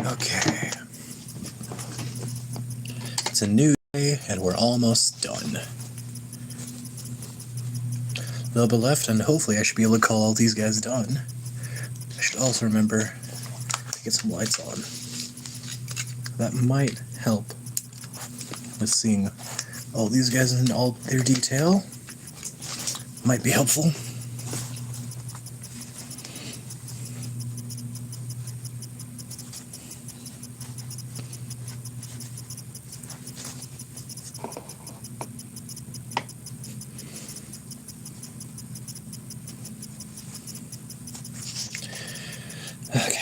Okay. It's a new day, and we're almost done. A little bit left, and hopefully I should be able to call all these guys done. I should also remember to get some lights on. That might help with seeing all these guys in all their detail. Might be helpful. Okay.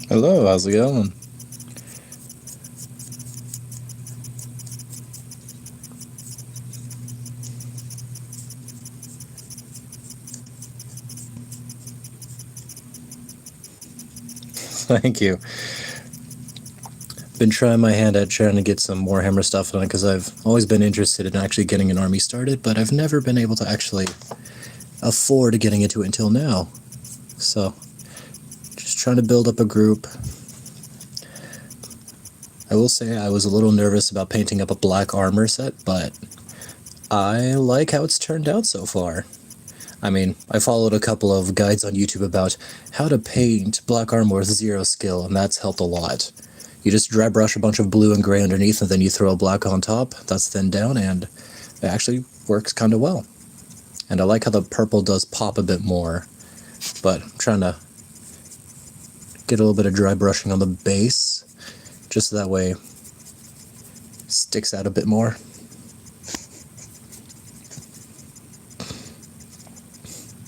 Hello, how's it going? Thank you. Been trying my hand at trying to get some Warhammer stuff done because I've always been interested in actually getting an army started, but I've never been able to actually afford getting into it until now. So, just trying to build up a group. I will say I was a little nervous about painting up a black armor set, but I like how it's turned out so far. I mean, I followed a couple of guides on YouTube about how to paint black armor with 0 skill, and that's helped a lot. You just dry brush a bunch of blue and gray underneath, and then you throw a black on top. That's thinned down, and it actually works kind of well. And I like how the purple does pop a bit more, but I'm trying to get a little bit of dry brushing on the base, just so that way it sticks out a bit more.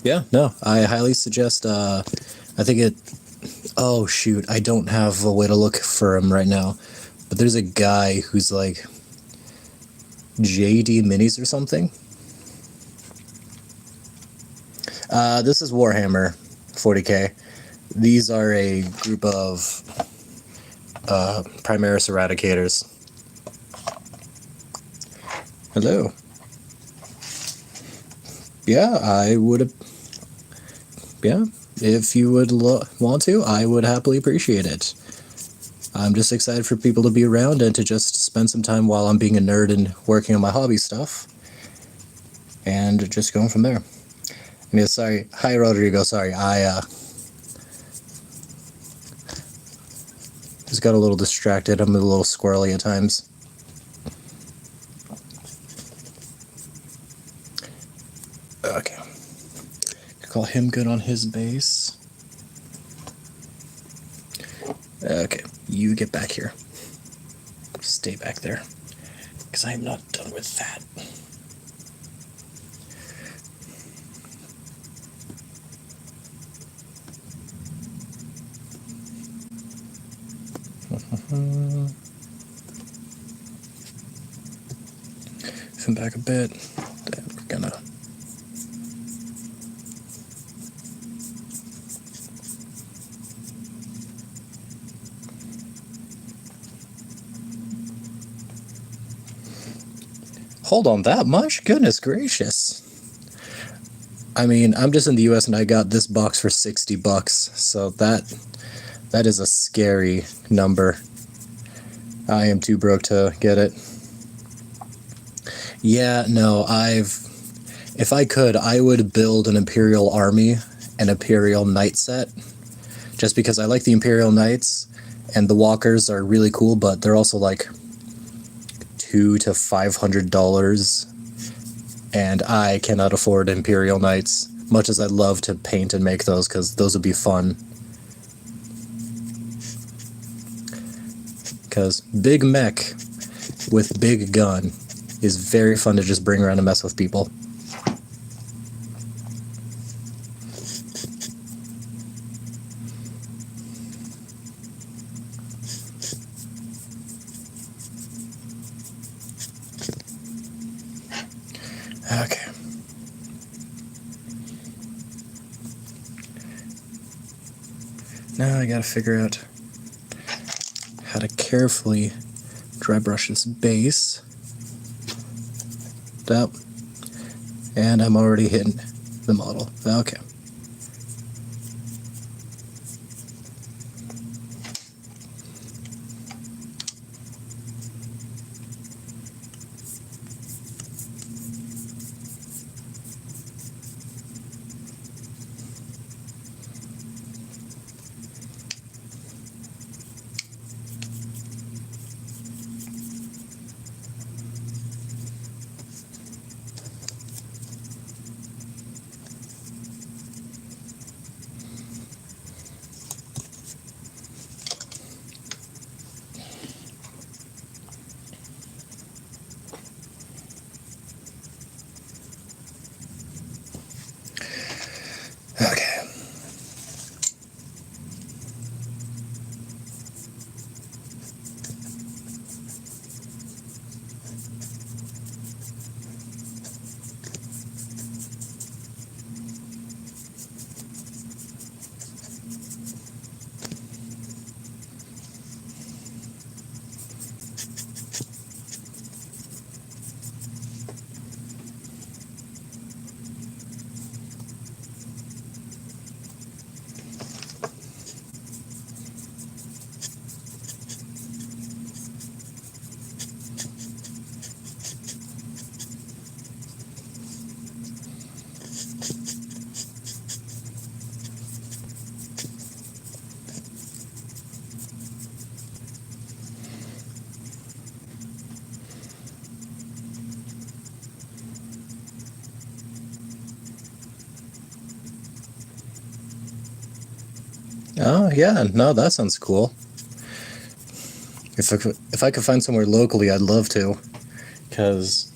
Yeah, no, I highly suggest, I think it, oh shoot, I don't have a way to look for him right now, but there's a guy who's like JD Minis or something. This is Warhammer 40k. These are a group of Primaris Eradicators. Hello. Yeah, I would. Yeah, if you would want to, I would happily appreciate it. I'm just excited for people to be around and to just spend some time while I'm being a nerd and working on my hobby stuff. And just going from there. And yeah, sorry. Hi, Rodrigo. Sorry, I just got a little distracted. I'm a little squirrely at times. Okay. Call him good on his base. Okay, you get back here. Stay back there. Because I am not done with that. Move him back a bit. Then we're gonna... Hold on that much? Goodness gracious. I mean, I'm just in the US and I got this box for $60, so that is a scary number. I am too broke to get it. Yeah, no, if I could, I would build an Imperial army, an Imperial Knight set, just because I like the Imperial Knights, and the Walkers are really cool, but they're also like $200 to $500, and I cannot afford Imperial Knights, much as I'd love to paint and make those, because those would be fun. Because big mech with big gun is very fun to just bring around and mess with people. Okay. Now I gotta figure out how to carefully dry brush this base. Up. And I'm already hitting the model. Okay. Okay. Oh, yeah, no, that sounds cool. If I could find somewhere locally, I'd love to. Because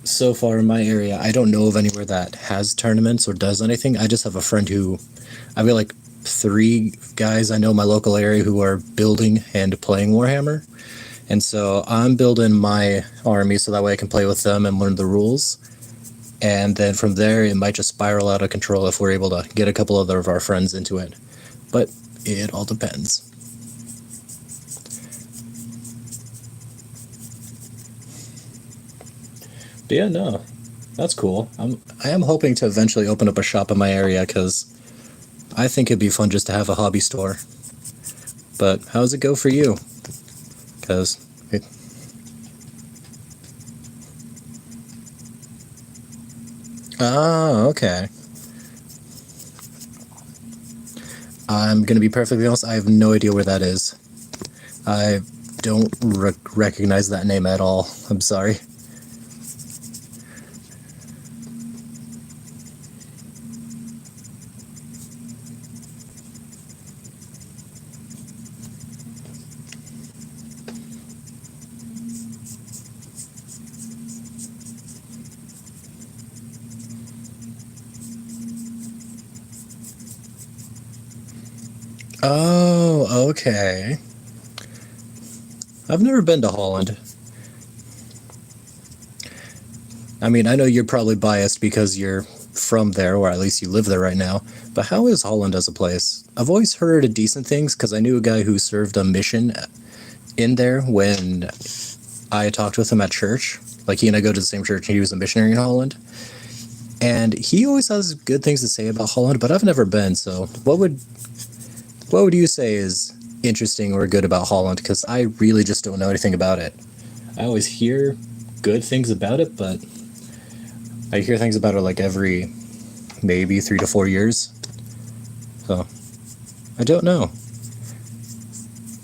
so far in my area, I don't know of anywhere that has tournaments or does anything. I just have a friend who... I've got like 3 guys I know in my local area who are building and playing Warhammer. And so I'm building my army so that way I can play with them and learn the rules. And then from there, it might just spiral out of control if we're able to get a couple other of our friends into it. But it all depends. But yeah, no, that's cool. I am hoping to eventually open up a shop in my area because I think it'd be fun just to have a hobby store. But how's it go for you? Because... Oh, okay. I'm going to be perfectly honest, I have no idea where that is. I don't recognize that name at all. I'm sorry. Oh, okay. I've never been to Holland. I mean, I know you're probably biased because you're from there, or at least you live there right now, but how is Holland as a place? I've always heard decent things because I knew a guy who served a mission in there when I talked with him at church. Like, he and I go to the same church, and he was a missionary in Holland. And he always has good things to say about Holland, but I've never been, so what would you say is interesting or good about Holland? Because I really just don't know anything about it. I always hear good things about it, but I hear things about it like every maybe 3 to 4 years. So I don't know.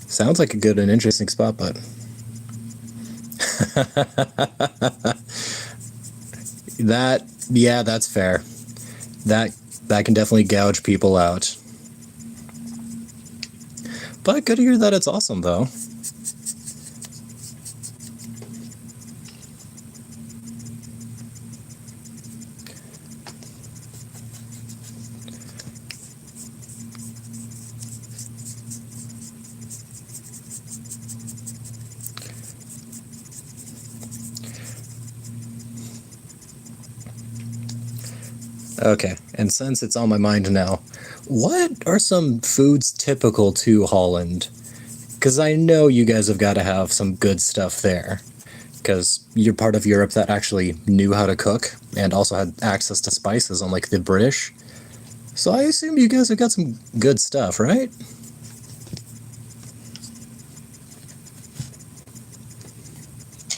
Sounds like a good and interesting spot, but yeah, that's fair. That can definitely gouge people out. But good to hear that it's awesome though. Okay, and since it's on my mind now, what are some foods typical to Holland? Because I know you guys have got to have some good stuff there. Because you're part of Europe that actually knew how to cook and also had access to spices, unlike the British. So I assume you guys have got some good stuff, right?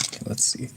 Okay, let's see.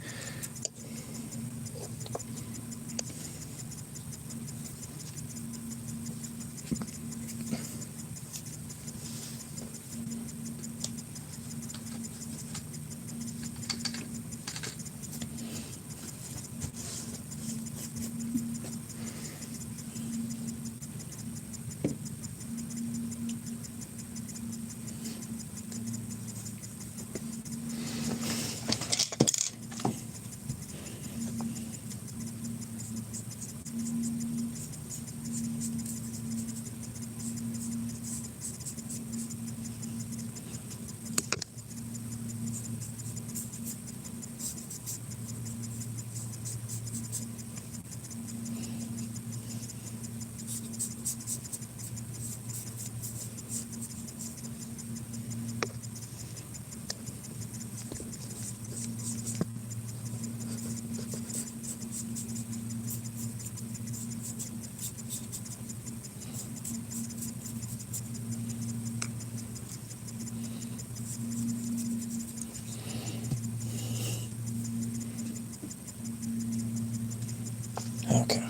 Okay.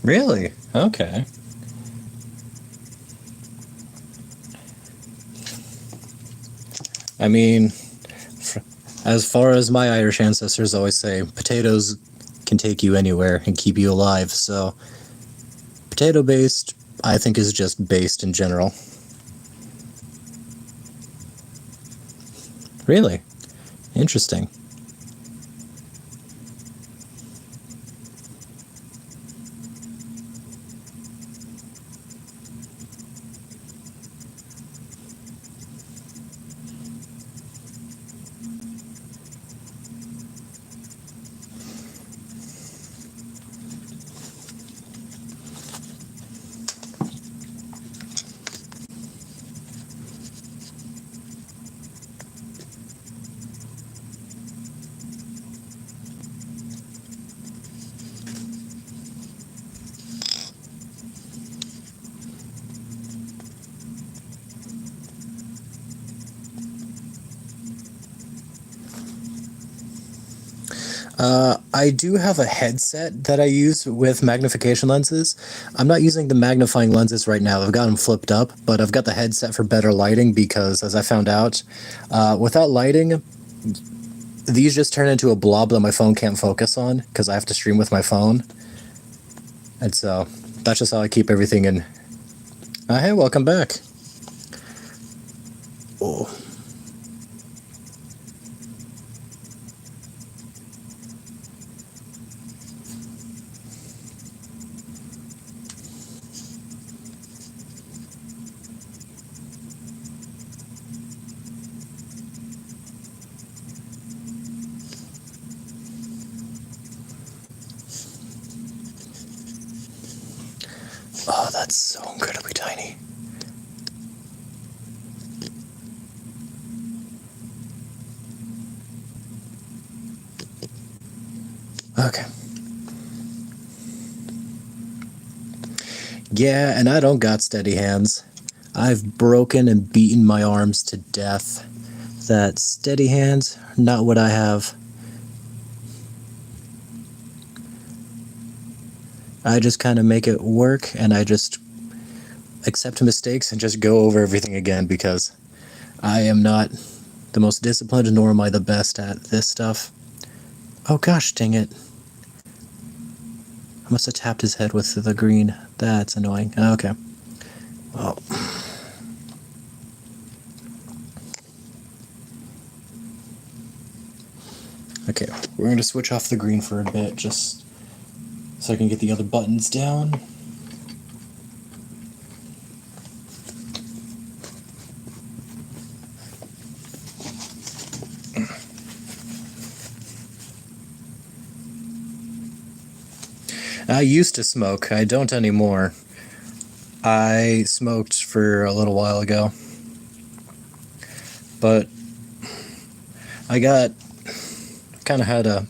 Really? Okay. I mean, as far as my Irish ancestors always say, potatoes can take you anywhere and keep you alive. So, potato based, I think, is just based in general. Really? Interesting. I do have a headset that I use with magnification lenses. I'm not using the magnifying lenses right now. I've got them flipped up, but I've got the headset for better lighting because, as I found out, without lighting, these just turn into a blob that my phone can't focus on because I have to stream with my phone. And so that's just how I keep everything in. Hey, welcome back. Oh. Oh, that's so incredibly tiny. Okay. Yeah, and I don't got steady hands. I've broken and beaten my arms to death. That steady hands, not what I have. I just kind of make it work, and I just accept mistakes and just go over everything again because I am not the most disciplined, nor am I the best at this stuff. Oh gosh, dang it. I must have tapped his head with the green. That's annoying. Okay. Well. Okay, we're going to switch off the green for a bit, just so I can get the other buttons down. I used to smoke. I don't anymore. I smoked for a little while ago. But I kind of had a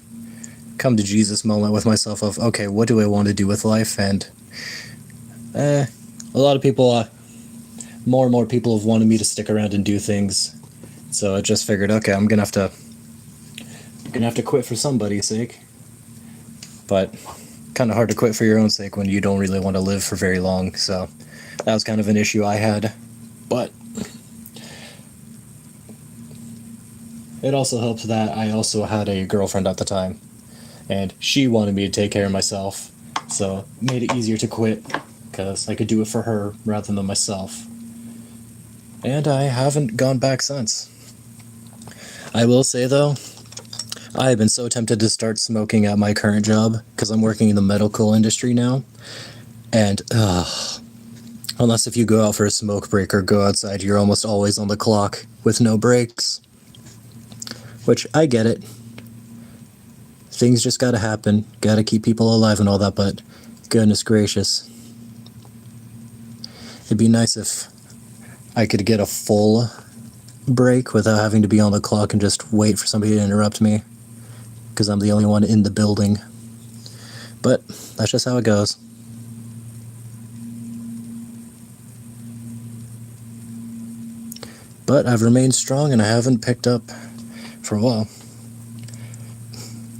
come to Jesus moment with myself of, okay, what do I want to do with life? And a lot of people, more and more people have wanted me to stick around and do things. So I just figured, okay, I'm gonna have to quit for somebody's sake. But kind of hard to quit for your own sake when you don't really want to live for very long. So that was kind of an issue I had. But it also helped that I also had a girlfriend at the time, and she wanted me to take care of myself, so it made it easier to quit because I could do it for her rather than myself. And I haven't gone back since. I will say though, I have been so tempted to start smoking at my current job because I'm working in the medical industry now, and unless if you go out for a smoke break or go outside, you're almost always on the clock with no breaks. Which, I get it. Things just gotta happen. Gotta keep people alive and all that, but goodness gracious. It'd be nice if I could get a full break without having to be on the clock and just wait for somebody to interrupt me, because I'm the only one in the building. But that's just how it goes. But I've remained strong and I haven't picked up for a while.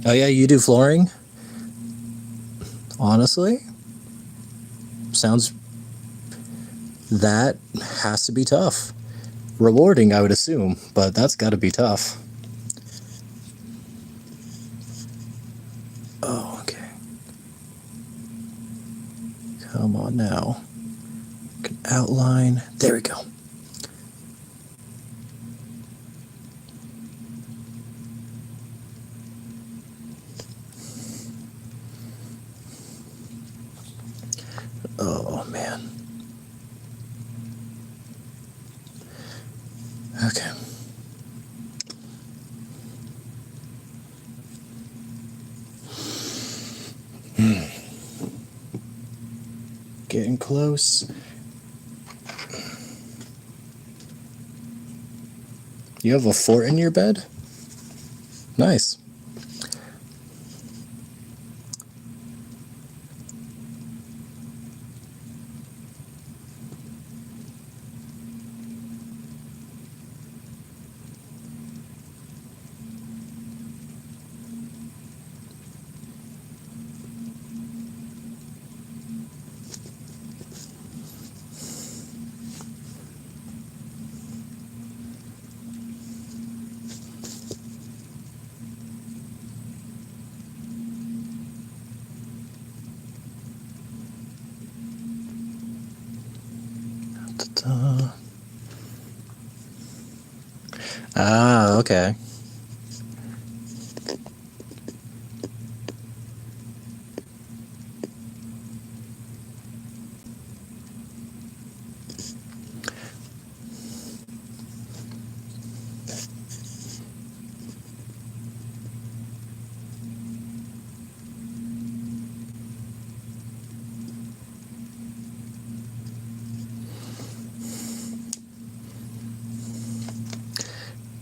Oh yeah, you do flooring? Honestly? That has to be tough. Rewarding, I would assume, but that's gotta be tough. Oh, okay. Come on now. Can outline. There we go. Oh, man. Okay. Getting close. You have a fort in your bed? Nice. Ah, okay.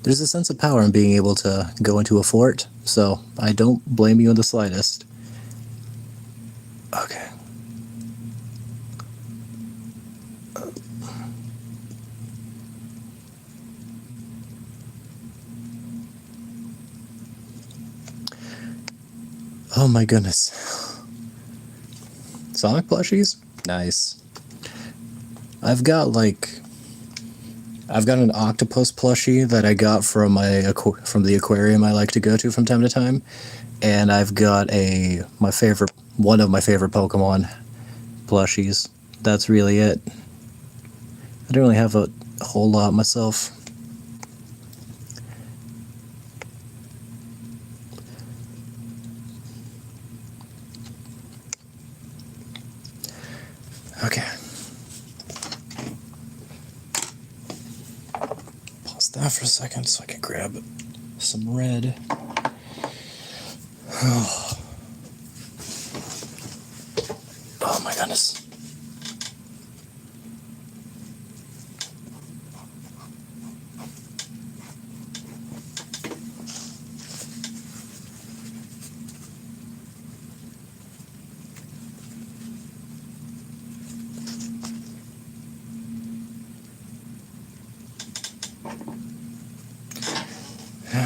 There's a sense of power in being able to go into a fort, so I don't blame you in the slightest. Okay. Oh my goodness. Sonic plushies? Nice. I've got an octopus plushie that I got from from the aquarium I like to go to from time to time, and I've got one of my favorite Pokemon plushies. That's really it. I don't really have a whole lot myself. Okay. Pause that for a second so I can grab some red. Oh my goodness.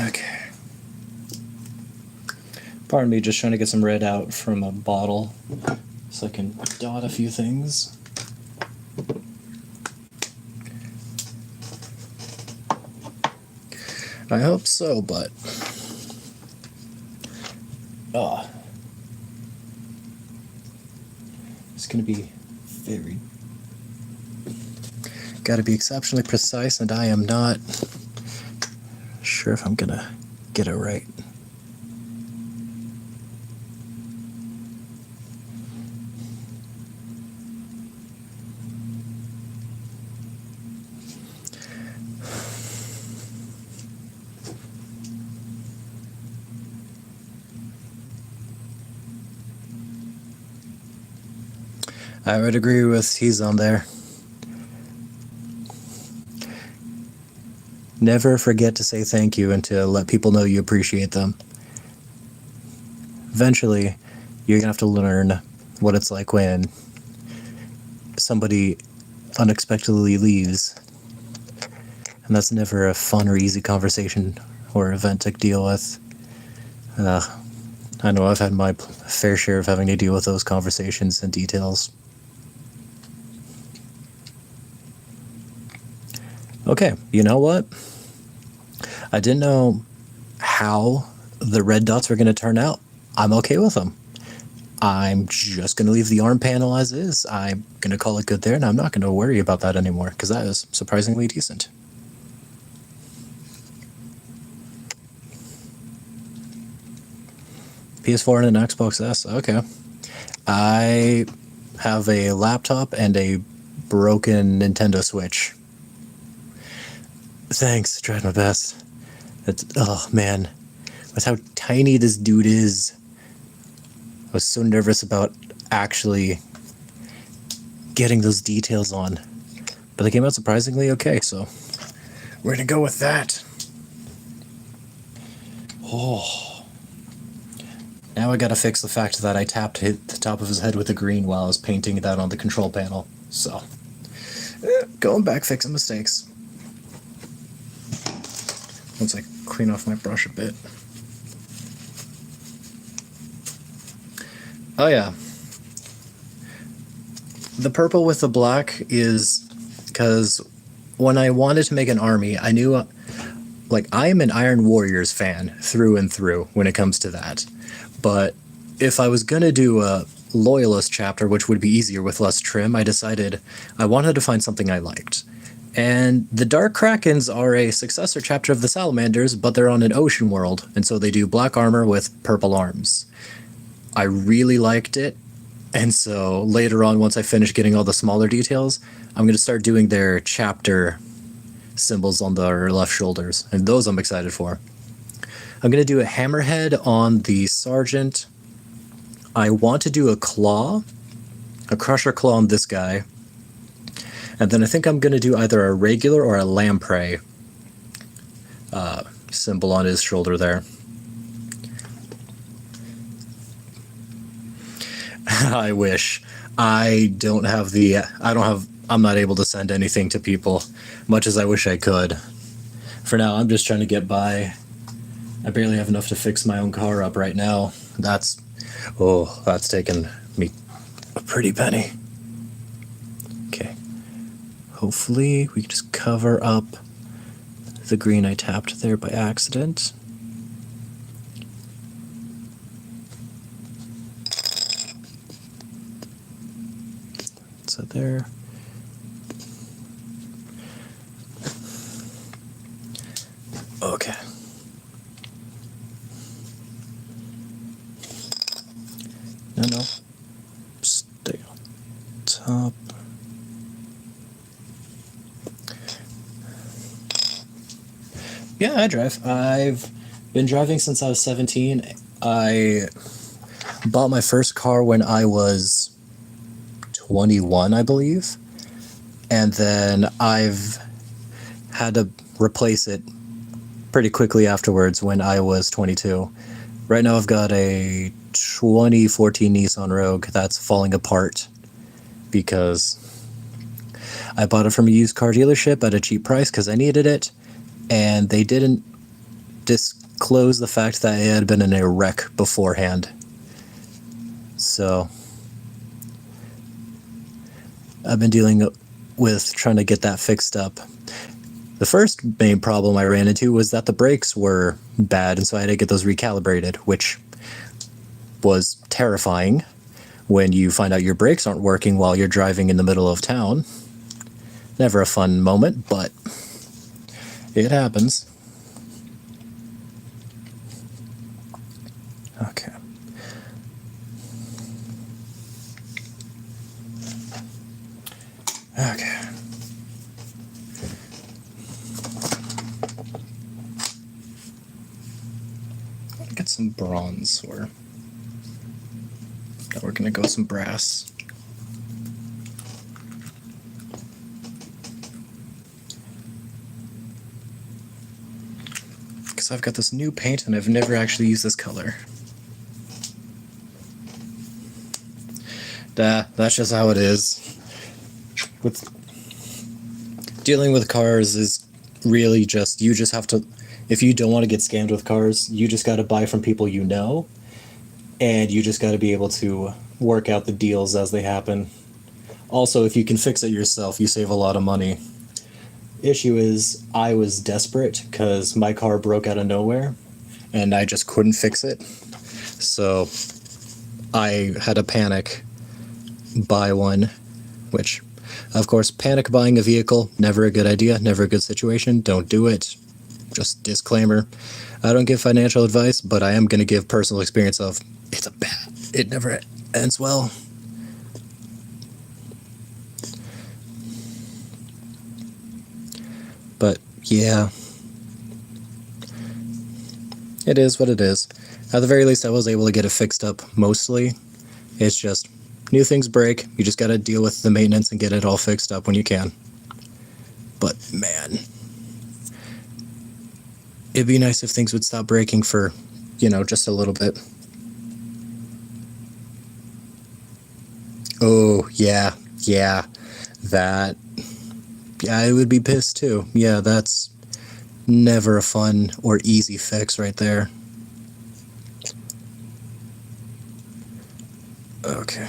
Okay. Pardon me, just trying to get some red out from a bottle so I can dot a few things. I hope so, but... it's going to be very... Got to be exceptionally precise, and I am not sure if I'm going to get it right. I would agree with he's on there. Never forget to say thank you and to let people know you appreciate them. Eventually, you're gonna have to learn what it's like when somebody unexpectedly leaves. And that's never a fun or easy conversation or event to deal with. I know I've had my fair share of having to deal with those conversations and details. Okay, you know what? I didn't know how the red dots were going to turn out. I'm okay with them. I'm just going to leave the arm panel as is. I'm going to call it good there, and I'm not going to worry about that anymore, because that is surprisingly decent. PS4 and an Xbox S, okay. I have a laptop and a broken Nintendo Switch. Thanks, tried my best. Oh man, with how tiny this dude is, I was so nervous about actually getting those details on. But they came out surprisingly okay, so we're gonna go with that. Oh. Now I gotta fix the fact that I hit the top of his head with the green while I was painting that on the control panel. So, going back, fixing mistakes. Once I clean off my brush a bit. Oh yeah. The purple with the black is because when I wanted to make an army, I knew, I am an Iron Warriors fan through and through when it comes to that. But if I was gonna do Loyalist chapter, which would be easier with less trim, I decided I wanted to find something I liked. And the Dark Krakens are a successor chapter of the Salamanders, but they're on an ocean world, and so they do black armor with purple arms. I really liked it, and so later on, once I finish getting all the smaller details, I'm going to start doing their chapter symbols on their left shoulders, and those I'm excited for. I'm going to do a hammerhead on the sergeant. I want to do a claw, a crusher claw on this guy. And then I think I'm going to do either a regular or a lamprey symbol on his shoulder there. I wish. I'm not able to send anything to people, much as I wish I could. For now, I'm just trying to get by. I barely have enough to fix my own car up right now. That's taken me a pretty penny. Okay. Hopefully we can just cover up the green I tapped there by accident. So there. Okay. No. Stay on top. Yeah, I drive. I've been driving since I was 17. I bought my first car when I was 21, I believe. And then I've had to replace it pretty quickly afterwards when I was 22. Right now I've got a 2014 Nissan Rogue that's falling apart because I bought it from a used car dealership at a cheap price because I needed it, and they didn't disclose the fact that it had been in a wreck beforehand. So I've been dealing with trying to get that fixed up. The first main problem I ran into was that the brakes were bad, and so I had to get those recalibrated, which was terrifying when you find out your brakes aren't working while you're driving in the middle of town. Never a fun moment, but it happens. Okay. Okay. Get some bronze, or we're gonna go some brass. Because I've got this new paint and I've never actually used this color. That's just how it is. With dealing with cars is really just, you just have to, if you don't want to get scammed with cars, you just got to buy from people you know, and you just got to be able to work out the deals as they happen. Also, if you can fix it yourself, you save a lot of money. Issue is, I was desperate because my car broke out of nowhere, and I just couldn't fix it. So I had to panic, buy one, which, of course, panic buying a vehicle, never a good idea, never a good situation, don't do it. Just disclaimer, I don't give financial advice, but I am going to give personal experience of, it never ends well. But yeah, it is what it is. At the very least, I was able to get it fixed up mostly. It's just, new things break, you just gotta deal with the maintenance and get it all fixed up when you can. But man, it'd be nice if things would stop breaking for, just a little bit. Oh, yeah, that. Yeah, I would be pissed too. Yeah, that's never a fun or easy fix right there. Okay.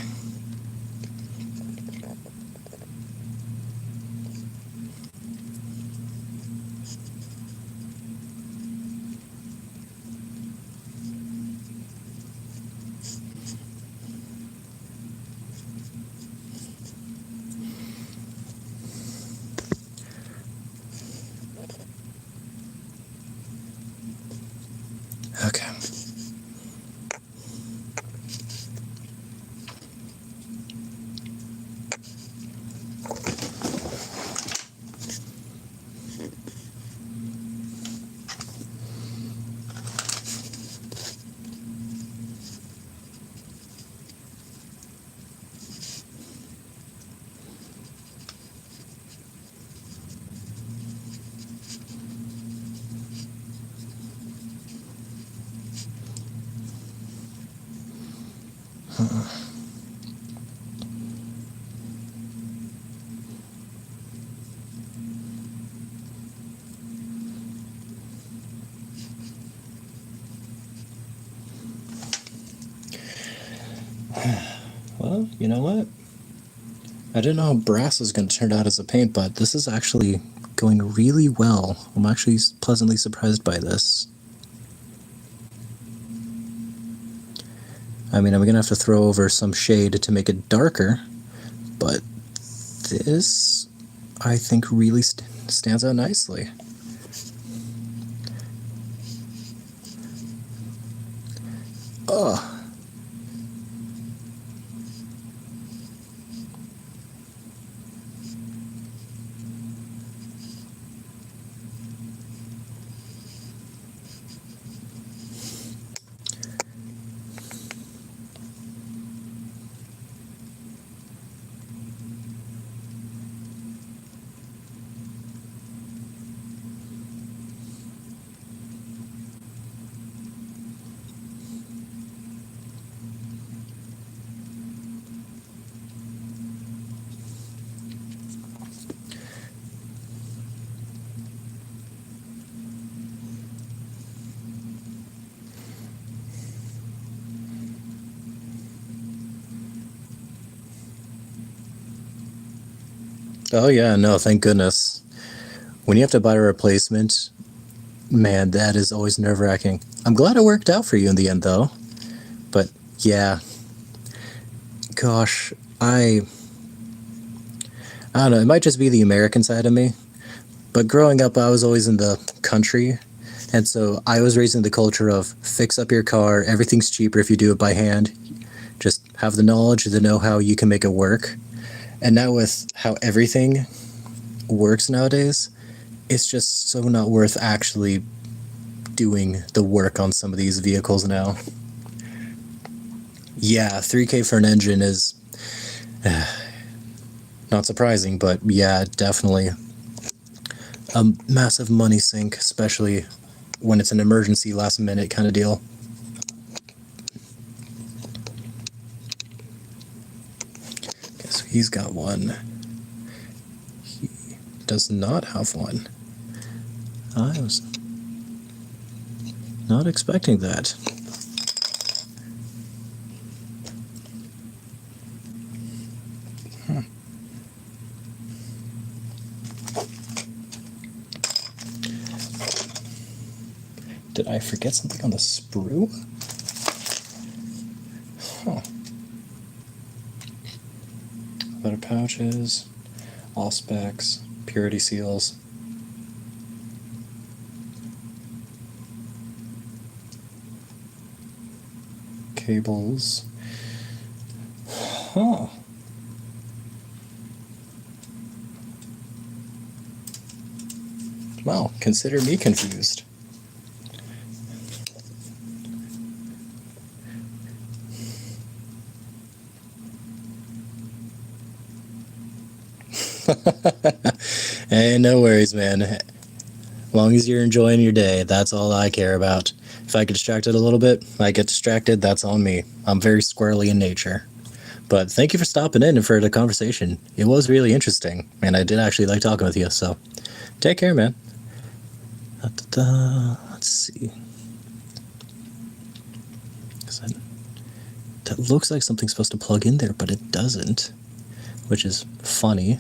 Well, you know what? I didn't know how brass was going to turn out as a paint, but this is actually going really well. I'm actually pleasantly surprised by this. I mean, I'm going to have to throw over some shade to make it darker, but this, I think, really stands out nicely. Ugh. Oh yeah, no, thank goodness. When you have to buy a replacement, man, that is always nerve-wracking. I'm glad it worked out for you in the end, though. But yeah, gosh, I don't know. It might just be the American side of me. But growing up, I was always in the country, and so I was raised in the culture of fix up your car. Everything's cheaper if you do it by hand. Just have the knowledge, the know-how, you can make it work. And now with how everything works nowadays, it's just so not worth actually doing the work on some of these vehicles now. Yeah, 3K for an engine is not surprising, but yeah, definitely a massive money sink, especially when it's an emergency last minute kind of deal. Okay, so he's got one. He does not have one. I was not expecting that. Did I forget something on the sprue? Huh. Letter pouches, all specs, purity seals. Cables. Huh. Well, consider me confused. Hey, no worries, man. As long as you're enjoying your day, that's all I care about. If I get distracted a little bit, I get distracted, that's on me. I'm very squirrely in nature. But thank you for stopping in and for the conversation. It was really interesting, and I did actually like talking with you, so take care, man. Let's see. That looks like something's supposed to plug in there, but it doesn't, which is funny.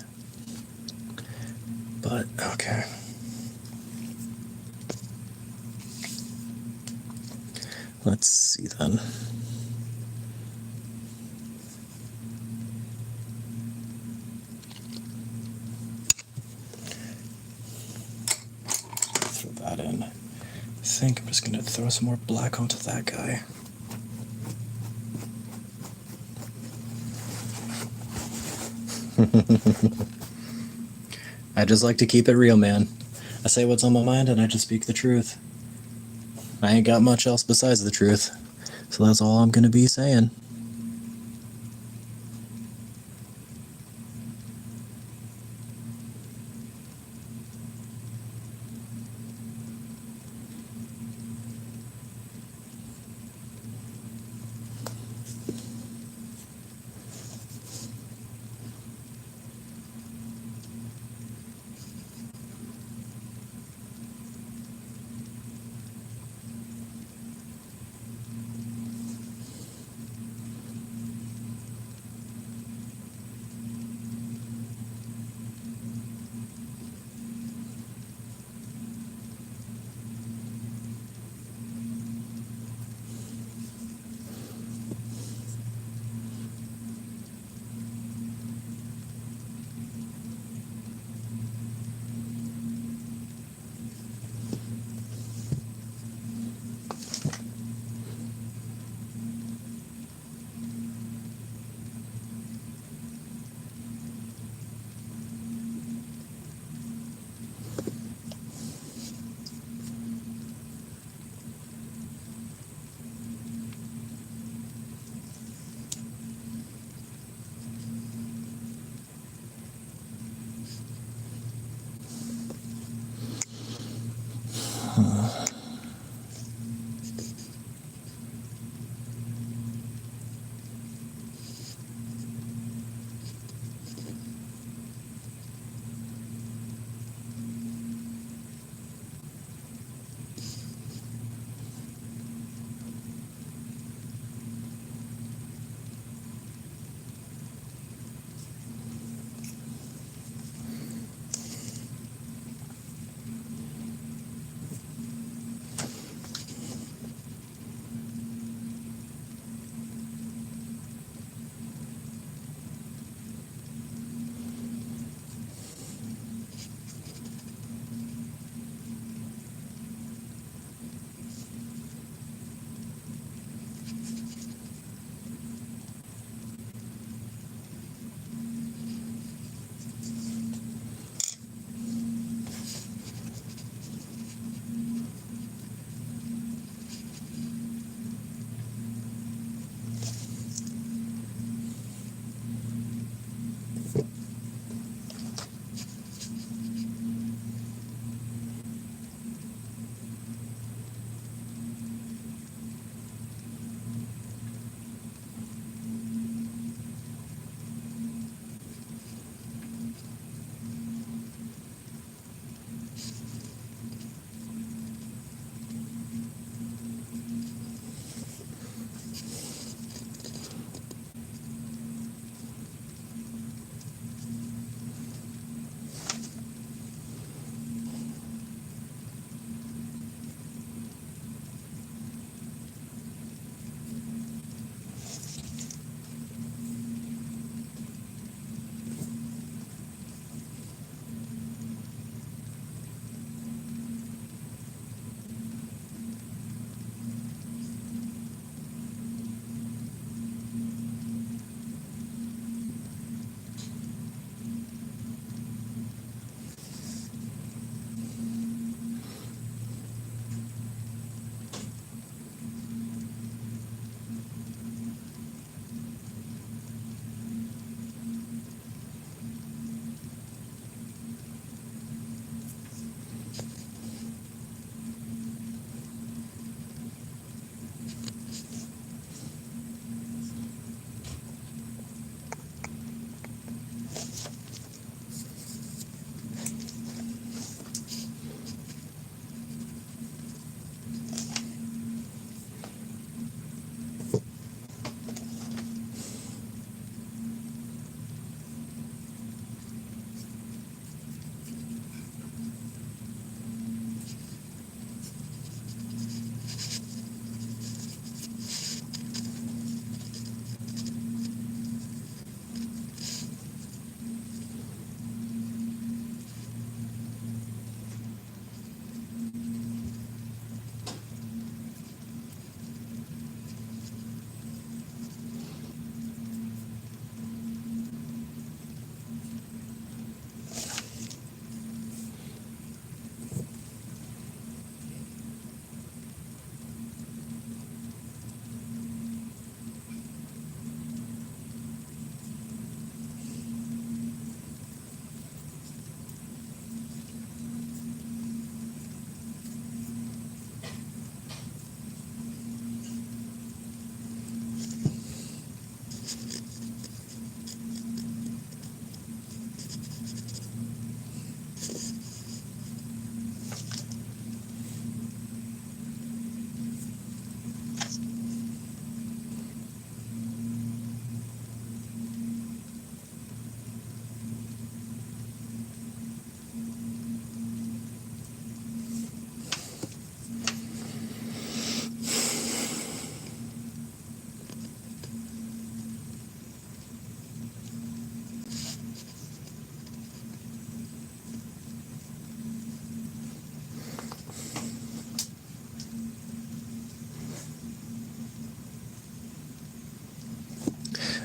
But, okay. Let's see then. Throw that in. I think I'm just going to throw some more black onto that guy. I just like to keep it real, man. I say what's on my mind and I just speak the truth. I ain't got much else besides the truth. So that's all I'm gonna be saying.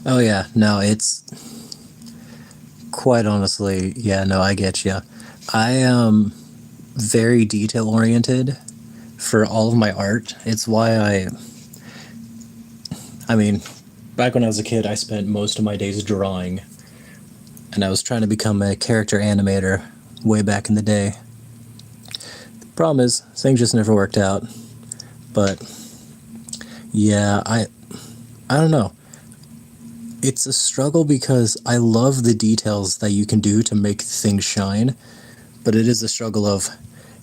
Oh yeah, no, it's quite honestly, yeah, no, I get you. I am very detail oriented for all of my art. It's why I mean, back when I was a kid, I spent most of my days drawing, and I was trying to become a character animator way back in the day. Problem is, things just never worked out. But yeah, I don't know. It's a struggle because I love the details that you can do to make things shine, but it is a struggle of,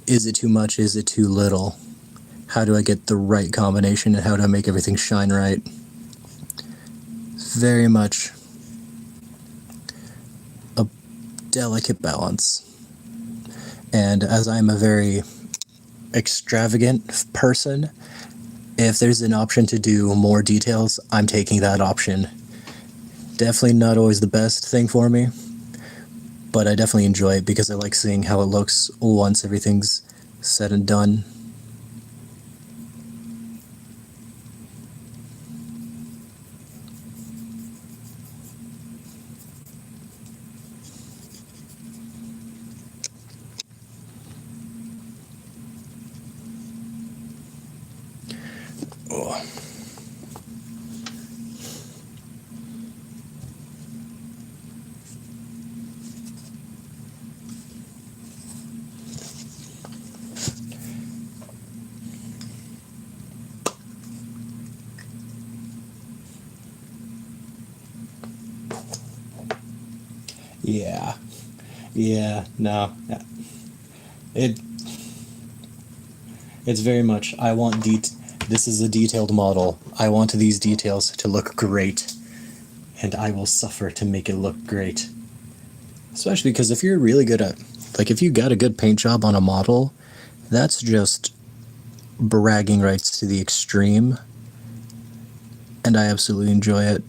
is it too much, is it too little? How do I get the right combination, and how do I make everything shine right? It's very much a delicate balance. And as I'm a very extravagant person, if there's an option to do more details, I'm taking that option. Definitely not always the best thing for me, but I definitely enjoy it because I like seeing how it looks once everything's said and done. Oh. Yeah, yeah, no, it it's very much, I want this is a detailed model. I want these details to look great, and I will suffer to make it look great. Especially because if you're really good at, like, if you got a good paint job on a model, that's just bragging rights to the extreme, and I absolutely enjoy it.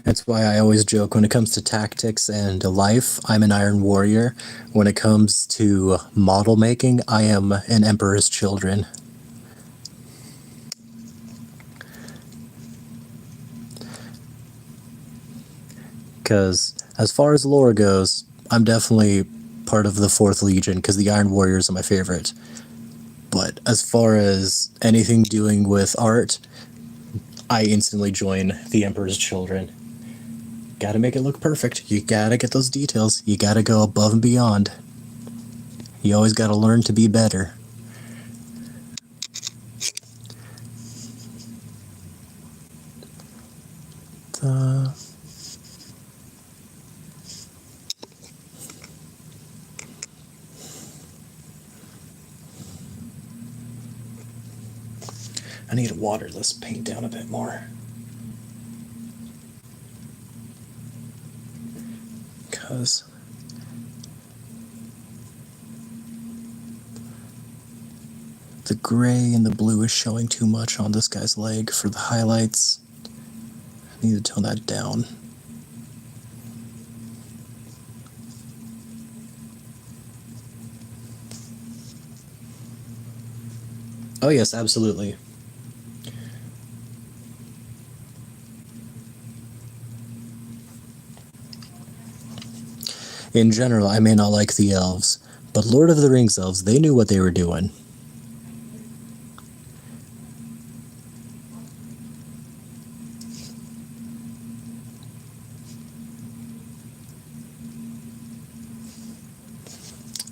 That's why I always joke when it comes to tactics and life, I'm an Iron Warrior. When it comes to model making, I am an Emperor's Children. Because as far as lore goes, I'm definitely part of the 4th Legion because the Iron Warriors are my favorite. But as far as anything doing with art, I instantly join the Emperor's Children. Gotta make it look perfect. You gotta get those details. You gotta go above and beyond. You always gotta learn to be better. Uh, I need to water this paint down a bit more. Because the gray and the blue is showing too much on this guy's leg for the highlights. I need to tone that down. Oh yes, absolutely. In general, I may not like the elves, but Lord of the Rings elves, they knew what they were doing.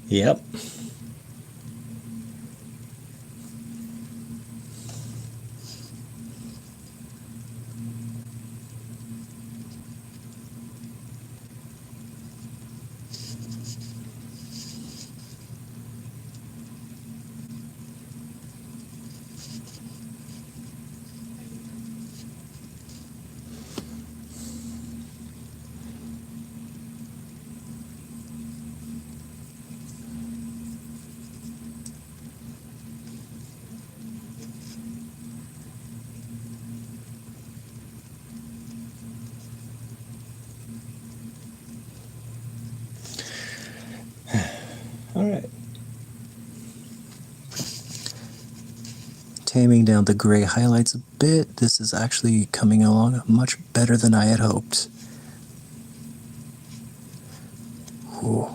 Yep. taming down the gray highlights a bit. This is actually coming along much better than I had hoped. Ooh.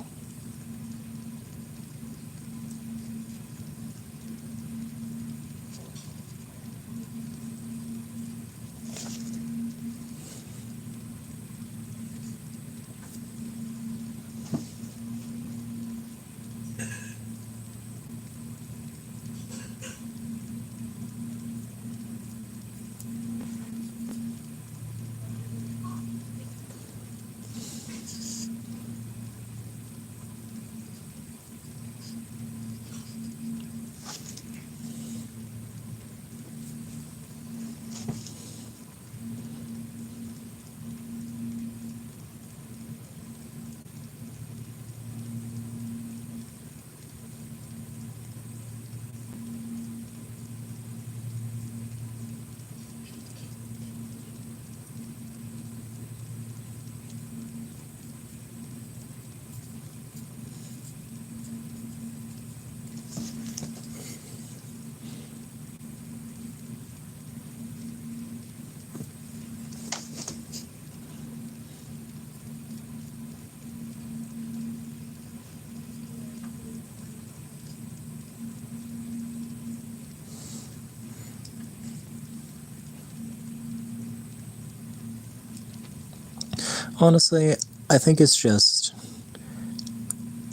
Honestly, I think it's just,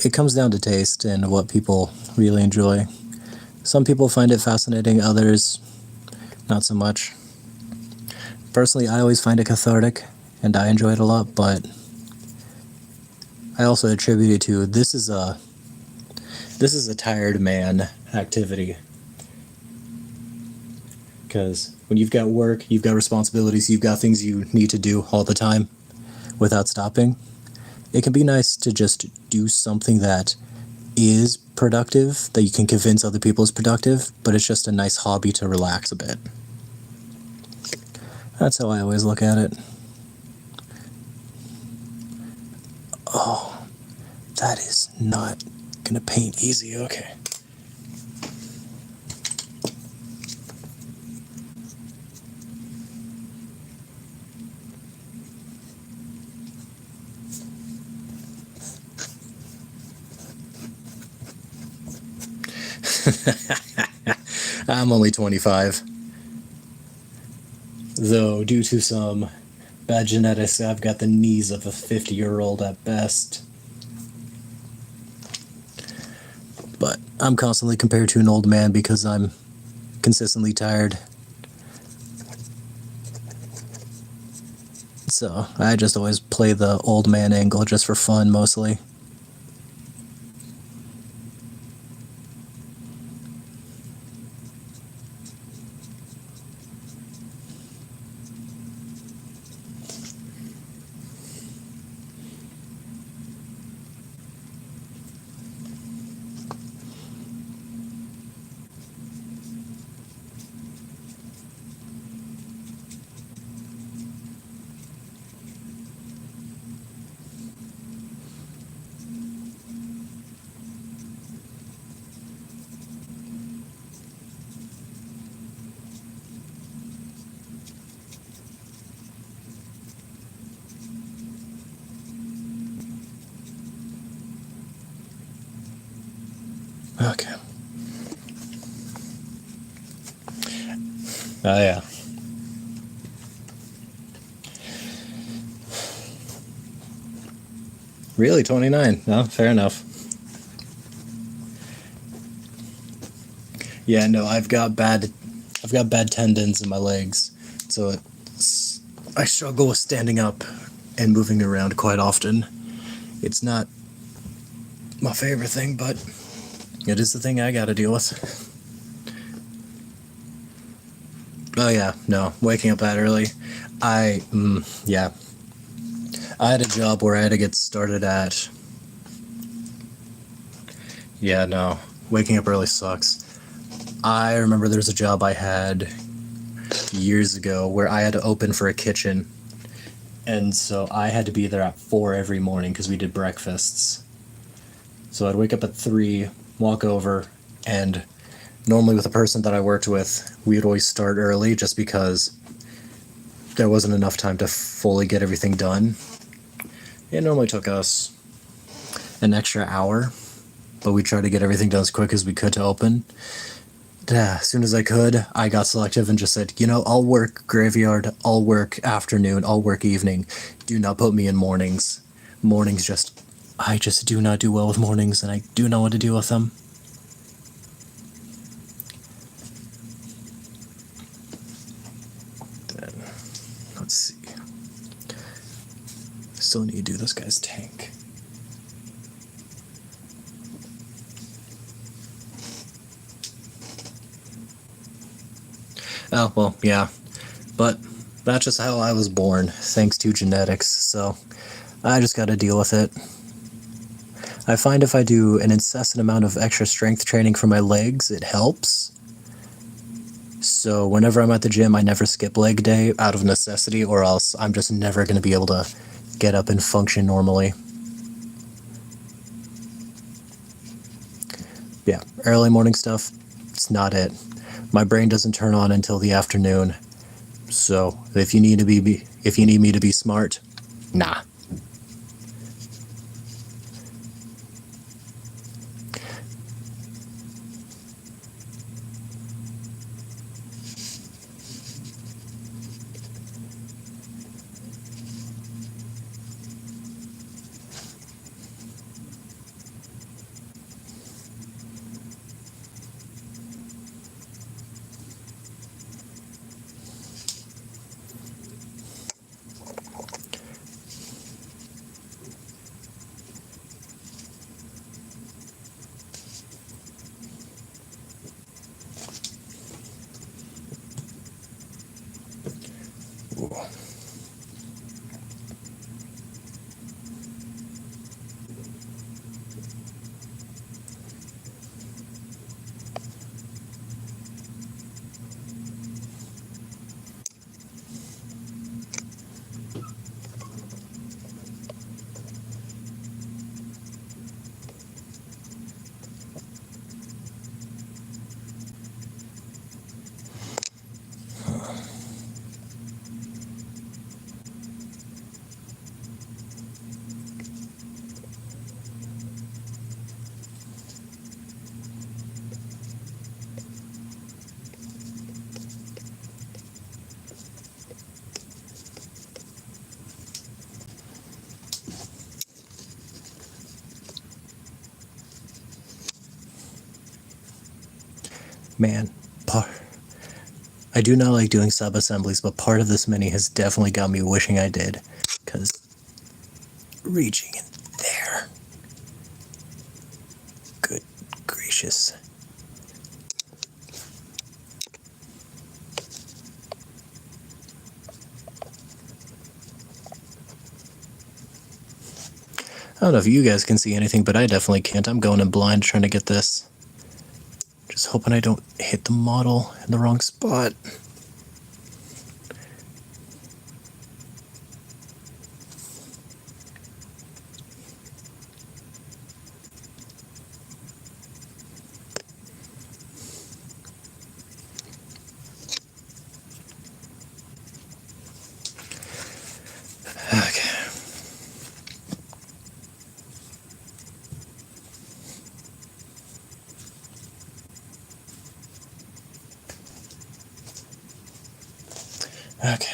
it comes down to taste and what people really enjoy. Some people find it fascinating, others not so much. Personally, I always find it cathartic, and I enjoy it a lot, but I also attribute it to this is a tired man activity. Because when you've got work, you've got responsibilities, you've got things you need to do all the time without stopping, it can be nice to just do something that is productive, that you can convince other people is productive, but it's just a nice hobby to relax a bit. That's how I always look at it. Oh, that is not gonna paint easy, okay. I'm only 25. Though, due to some bad genetics, I've got the knees of a 50-year-old at best. But I'm constantly compared to an old man because I'm consistently tired. So, I just always play the old man angle just for fun, mostly. Okay. Oh, yeah. Really, 29? No, fair enough. Yeah, no, I've got bad tendons in my legs, so I struggle with standing up and moving around quite often. It's not my favorite thing, but it is the thing I gotta deal with. Oh yeah, no, waking up that early. Yeah. I had a job where I had to get started at... Yeah, no, waking up early sucks. I remember there was a job I had years ago where I had to open for a kitchen, and so I had to be there at 4 every morning because we did breakfasts. So I'd wake up at 3, walk over, and normally with a person that I worked with, we'd always start early just because there wasn't enough time to fully get everything done. It normally took us an extra hour, but we tried to get everything done as quick as we could to open. As soon as I could, I got selective and just said, you know, I'll work graveyard, I'll work afternoon, I'll work evening. Do not put me in mornings. I just do not do well with mornings, and I do not want to deal with them. Then, let's see. Still need to do this guy's tank. Oh, well, yeah. But that's just how I was born, thanks to genetics, so I just gotta deal with it. I find if I do an incessant amount of extra strength training for my legs, it helps. So whenever I'm at the gym, I never skip leg day out of necessity, or else I'm just never going to be able to get up and function normally. Yeah, early morning stuff, it's not it. My brain doesn't turn on until the afternoon. So if you need me to be smart, nah. Ooh. Man, I do not like doing sub-assemblies, but part of this mini has definitely got me wishing I did. Because reaching in there. Good gracious. I don't know if you guys can see anything, but I definitely can't. I'm going in blind trying to get this. Just hoping I don't hit the model in the wrong spot. Okay. Okay.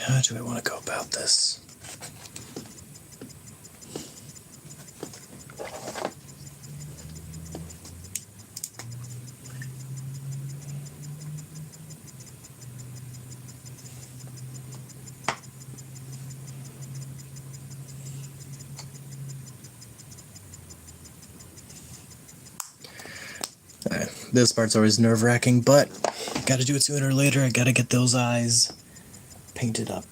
How do I want to go about this? This part's always nerve-wracking, but Gotta do it sooner or later. I gotta get those eyes painted up.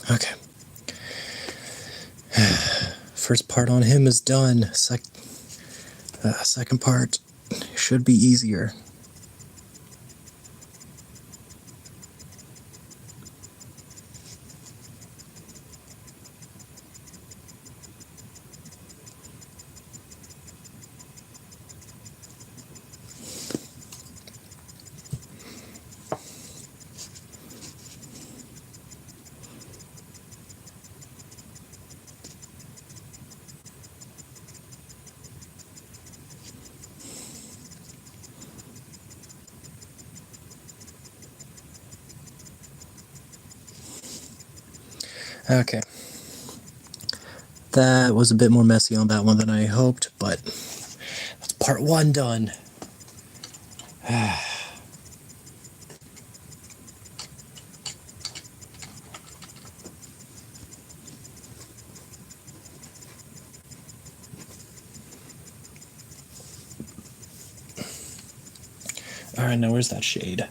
Okay. First part on him is done. Second part should be easier. Okay. That was a bit more messy on that one than I hoped, but that's part one done. Alright, now where's that shade?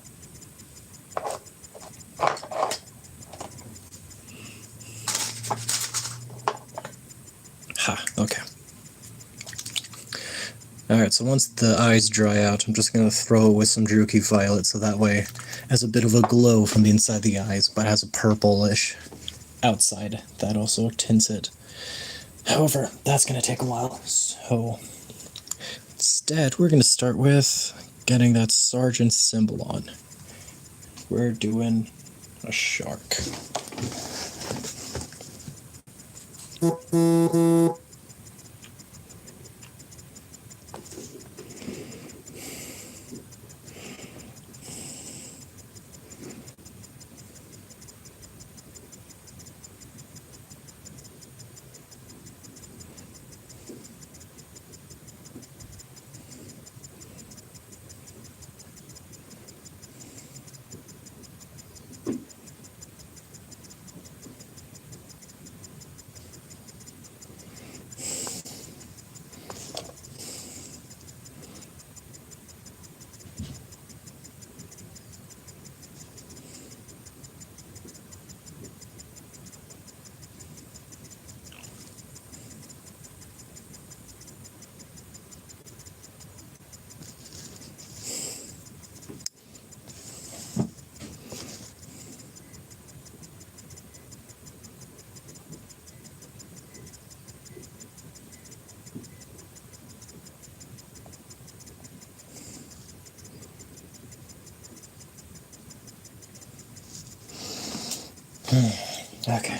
Ha, okay. Alright, so once the eyes dry out, I'm just going to throw it with some Druchii Violet so that way it has a bit of a glow from the inside the eyes, but has a purplish outside. That also tints it. However, that's going to take a while, so instead we're going to start with getting that sergeant symbol on. We're doing a shark. Okay.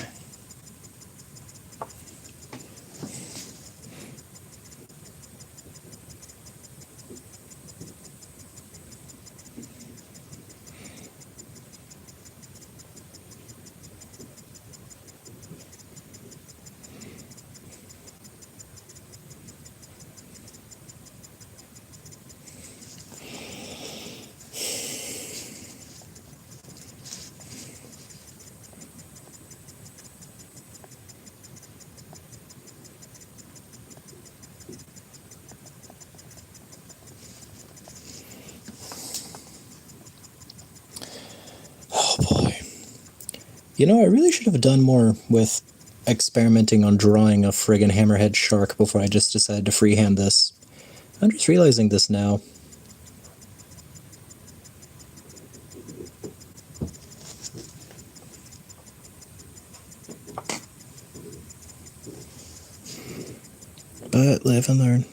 Oh boy. You know, I really should have done more with experimenting on drawing a friggin' hammerhead shark before I just decided to freehand this. I'm just realizing this now. But live and learn.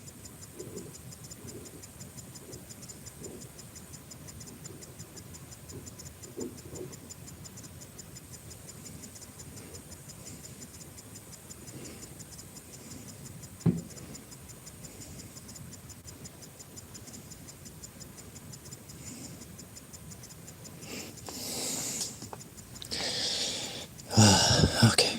Okay.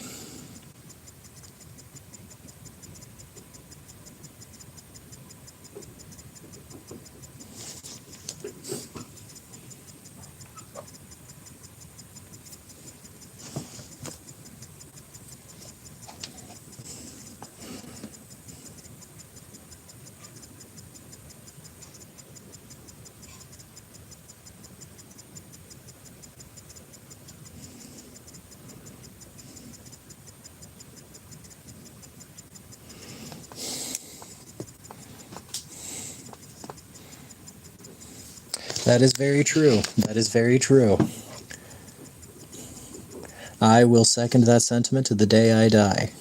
That is very true. That is very true. I will second that sentiment to the day I die.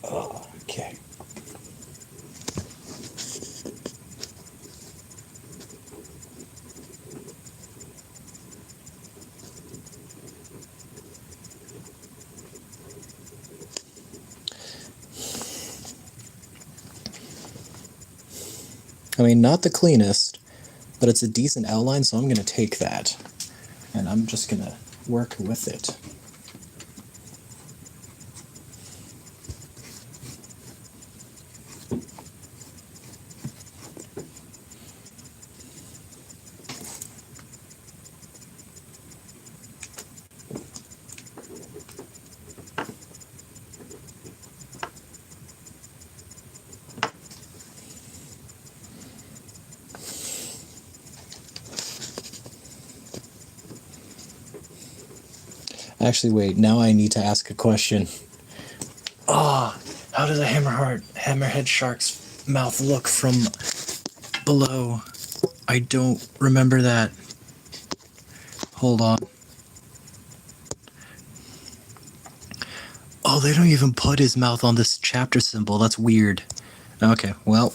Okay. I mean, not the cleanest, but it's a decent outline, so I'm going to take that. And I'm just going to work with it. Actually, wait, now I need to ask a question. How does a hammerhead shark's mouth look from below? I don't remember that. Hold on. Oh, they don't even put his mouth on this chapter symbol. That's weird. Okay, well.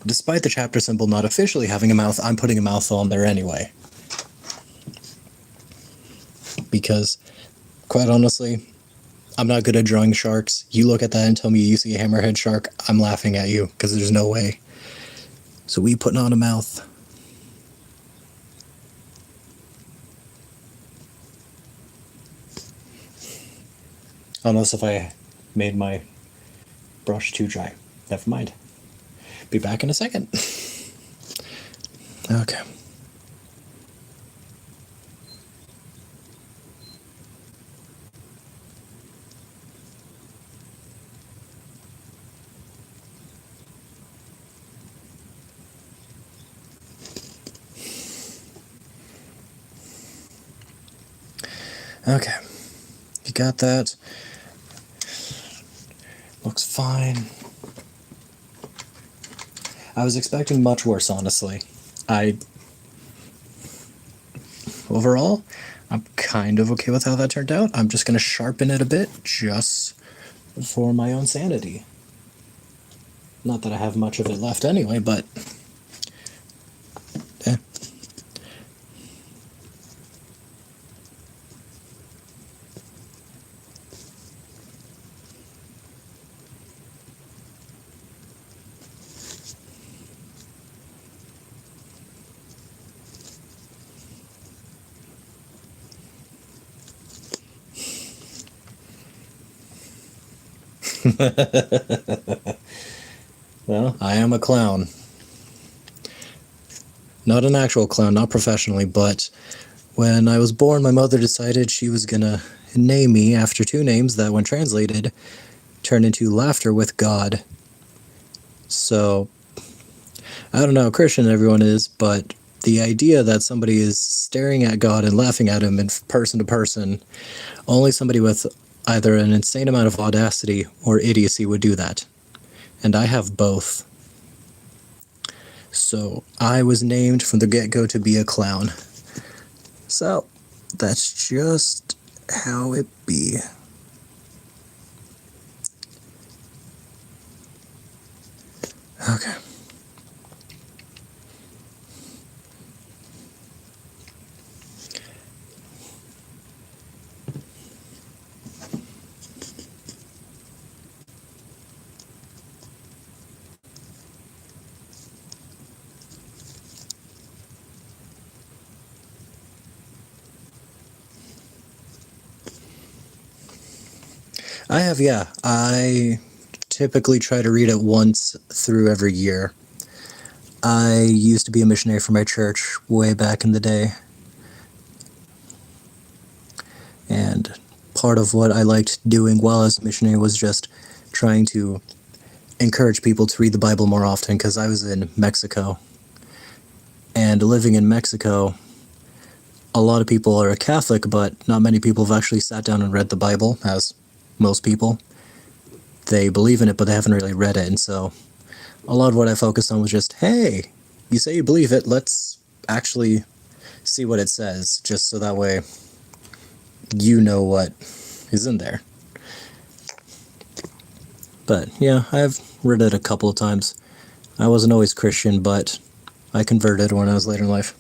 Despite the chapter symbol not officially having a mouth, I'm putting a mouth on there anyway. Because, quite honestly, I'm not good at drawing sharks. You look at that and tell me you see a hammerhead shark, I'm laughing at you, because there's no way. So we putting on a mouth. Unless if I made my brush too dry. Never mind. Be back in a second. Okay. Okay. You got that. Looks fine. I was expecting much worse, honestly. Overall, I'm kind of okay with how that turned out. I'm just going to sharpen it a bit, just for my own sanity. Not that I have much of it left anyway, but... eh. Well, I am a clown. Not an actual clown, not professionally, but when I was born, my mother decided she was gonna name me after two names that, when translated, turn into Laughter with God. So, I don't know how Christian everyone is, but the idea that somebody is staring at God and laughing at him in person to person, only somebody with either an insane amount of audacity or idiocy would do that. And I have both. So I was named from the get-go to be a clown. So that's just how it be. Okay. I have, yeah. I typically try to read it once through every year. I used to be a missionary for my church way back in the day. And part of what I liked doing while I was a missionary was just trying to encourage people to read the Bible more often, because I was in Mexico. And living in Mexico, a lot of people are Catholic, but not many people have actually sat down and read the Bible, as most people. They believe in it, but they haven't really read it, and so a lot of what I focused on was just, hey, you say you believe it, let's actually see what it says, just so that way you know what is in there. But yeah, I've read it a couple of times. I wasn't always Christian, but I converted when I was later in life.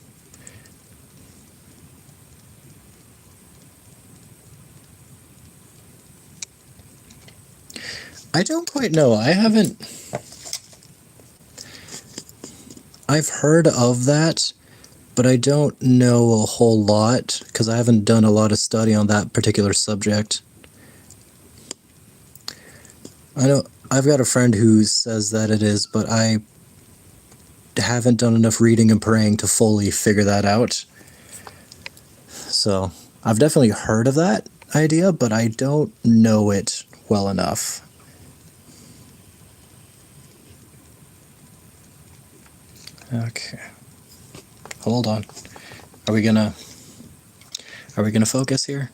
I don't quite know. I've heard of that, but I don't know a whole lot, because I haven't done a lot of study on that particular subject. I know I've got a friend who says that it is, but I haven't done enough reading and praying to fully figure that out. So I've definitely heard of that idea, but I don't know it well enough. Okay. Hold on. Are we gonna focus here?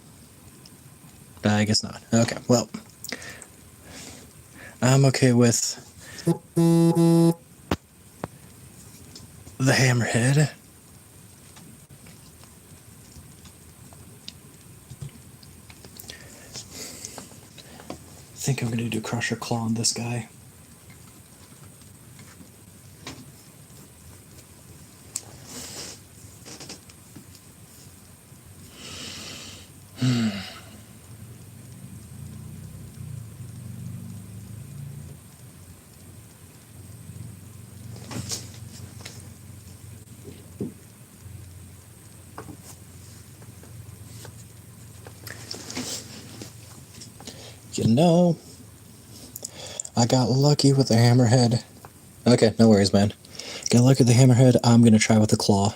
I guess not. Okay, well, I'm okay with the hammerhead. I think I'm gonna do Crusher Claw on this guy. You know, I got lucky with the hammerhead. Okay, no worries, man. Got lucky with the hammerhead. I'm gonna try with the claw.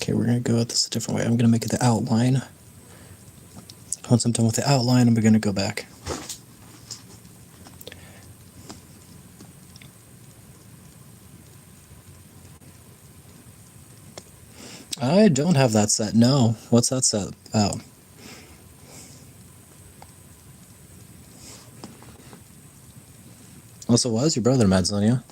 Okay, we're going to go at this a different way. I'm going to make it the outline. Once I'm done with the outline, I'm going to go back. I don't have that set, no. What's that set? Oh. Also, why is your brother mad, Sonia?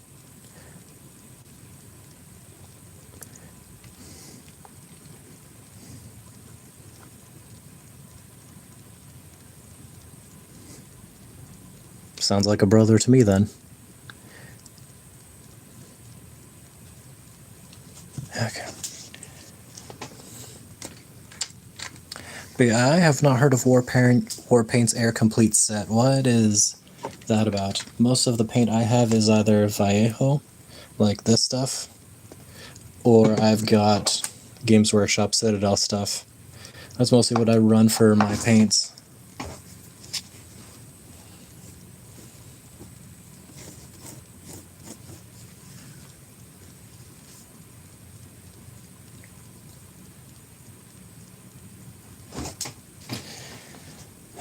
Sounds like a brother to me, then. Okay. But yeah, I have not heard of Warpaint's Air Complete set. What is that about? Most of the paint I have is either Vallejo, like this stuff, or I've got Games Workshop Citadel stuff. That's mostly what I run for my paints.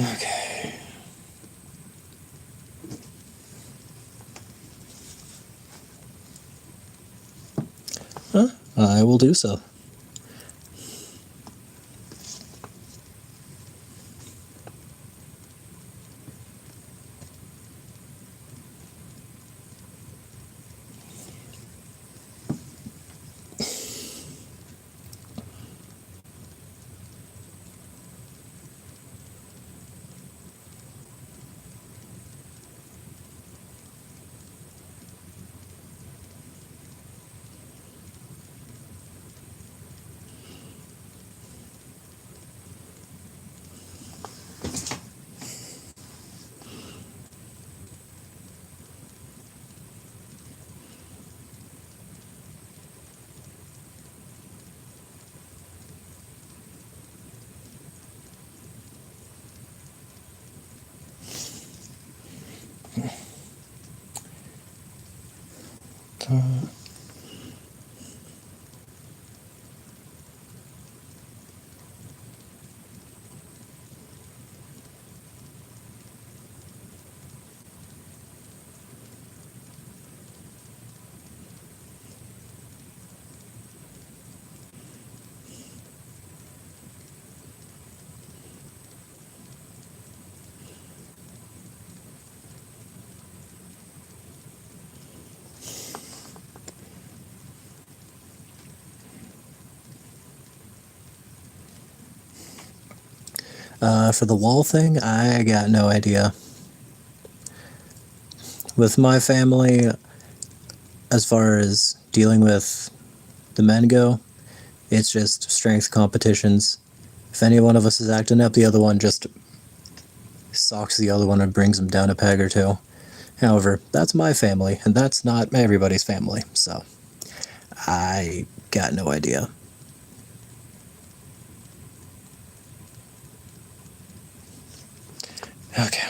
Okay. I will do so. For the wall thing, I got no idea. With my family, as far as dealing with the men go, it's just strength competitions. If any one of us is acting up, the other one just socks the other one and brings him down a peg or two. However, that's my family, and that's not everybody's family, so I got no idea. Okay.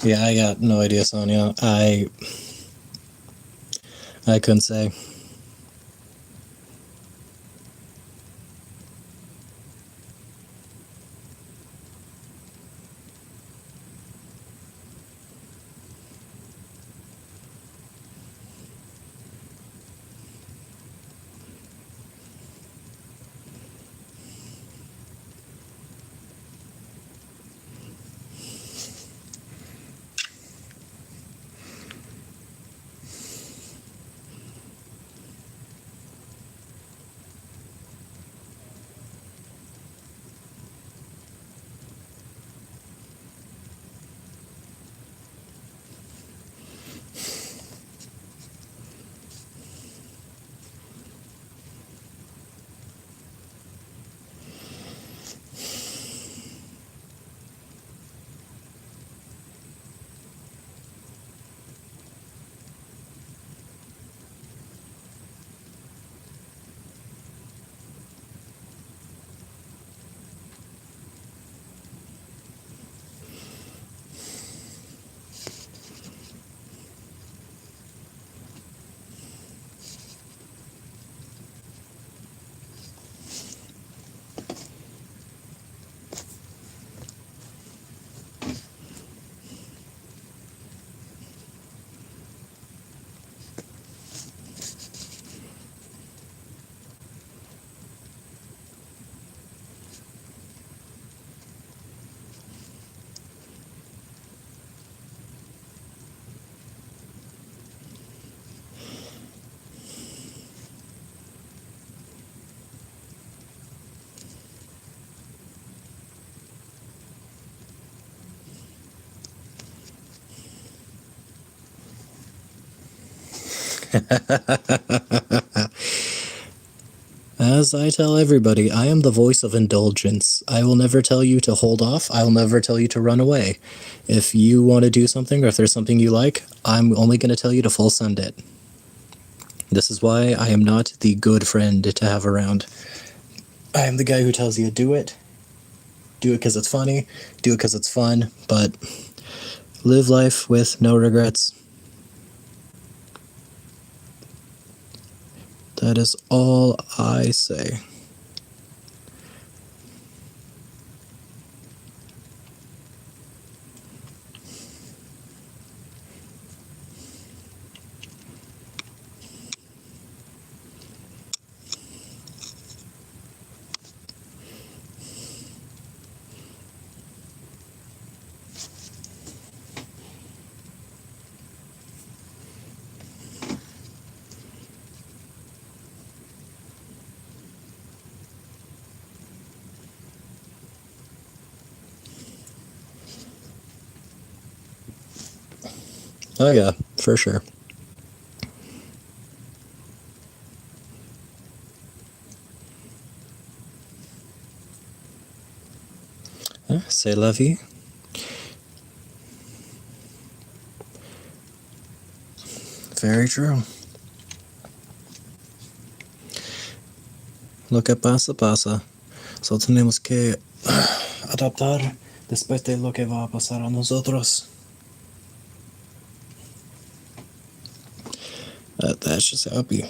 Yeah, I got no idea, Sonia. I couldn't say. As I tell everybody, I am the voice of indulgence. I will never tell you to hold off. I will never tell you to run away. If you want to do something or if there's something you like, I'm only going to tell you to full send it. This is why I am not the good friend to have around. I am the guy who tells you do it because it's funny, do it because it's fun, but live life with no regrets. That is all I say. Oh yeah, for sure. C'est la vie. Very true. Lo que pasa. So tenemos que adaptar después de lo que va a pasar a nosotros. That's just how it be.